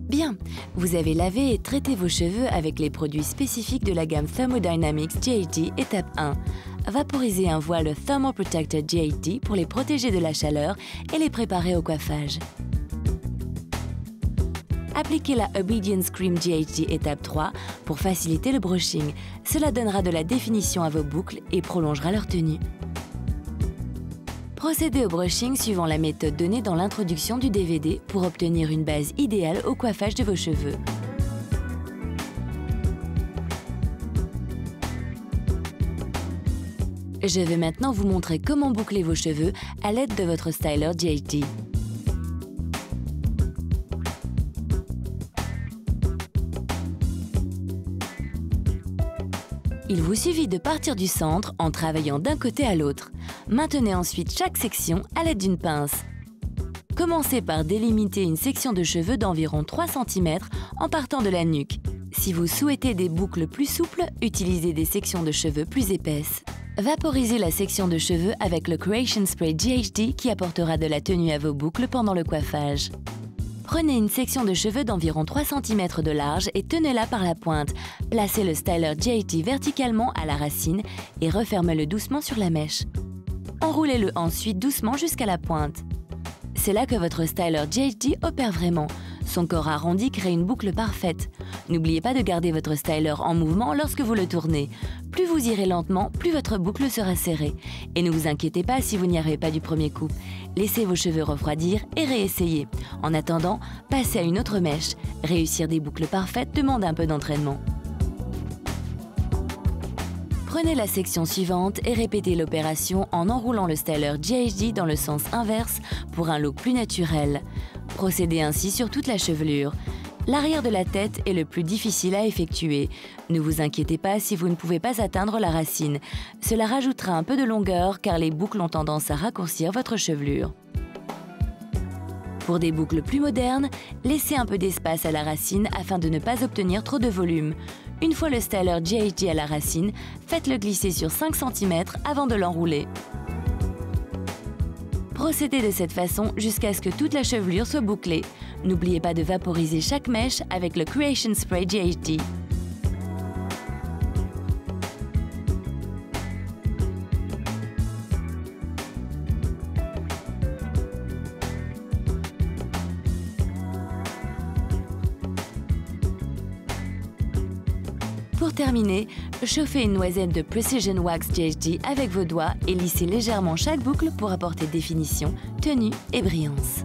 Bien, vous avez lavé et traité vos cheveux avec les produits spécifiques de la gamme Thermodynamics GHD étape 1. Vaporisez un voile Thermal Protector GHD pour les protéger de la chaleur et les préparer au coiffage. Appliquez la Obedience Cream GHD étape 3 pour faciliter le brushing. Cela donnera de la définition à vos boucles et prolongera leur tenue. Procédez au brushing suivant la méthode donnée dans l'introduction du DVD pour obtenir une base idéale au coiffage de vos cheveux. Je vais maintenant vous montrer comment boucler vos cheveux à l'aide de votre styler GHD. Il vous suffit de partir du centre en travaillant d'un côté à l'autre. Maintenez ensuite chaque section à l'aide d'une pince. Commencez par délimiter une section de cheveux d'environ 3 cm en partant de la nuque. Si vous souhaitez des boucles plus souples, utilisez des sections de cheveux plus épaisses. Vaporisez la section de cheveux avec le Creation Spray GHD qui apportera de la tenue à vos boucles pendant le coiffage. Prenez une section de cheveux d'environ 3 cm de large et tenez-la par la pointe. Placez le styler GHD verticalement à la racine et refermez-le doucement sur la mèche. Enroulez-le ensuite doucement jusqu'à la pointe. C'est là que votre styler GHD opère vraiment. Son corps arrondi crée une boucle parfaite. N'oubliez pas de garder votre styler en mouvement lorsque vous le tournez. Plus vous irez lentement, plus votre boucle sera serrée. Et ne vous inquiétez pas si vous n'y arrivez pas du premier coup. Laissez vos cheveux refroidir et réessayez. En attendant, passez à une autre mèche. Réussir des boucles parfaites demande un peu d'entraînement. Prenez la section suivante et répétez l'opération en enroulant le styler GHD dans le sens inverse pour un look plus naturel. Procédez ainsi sur toute la chevelure. L'arrière de la tête est le plus difficile à effectuer. Ne vous inquiétez pas si vous ne pouvez pas atteindre la racine. Cela rajoutera un peu de longueur car les boucles ont tendance à raccourcir votre chevelure. Pour des boucles plus modernes, laissez un peu d'espace à la racine afin de ne pas obtenir trop de volume. Une fois le styler GHD à la racine, faites-le glisser sur 5 cm avant de l'enrouler. Procédez de cette façon jusqu'à ce que toute la chevelure soit bouclée. N'oubliez pas de vaporiser chaque mèche avec le Creation Spray GHD. Pour terminer, chauffez une noisette de Precision Wax GHD avec vos doigts et lissez légèrement chaque boucle pour apporter définition, tenue et brillance.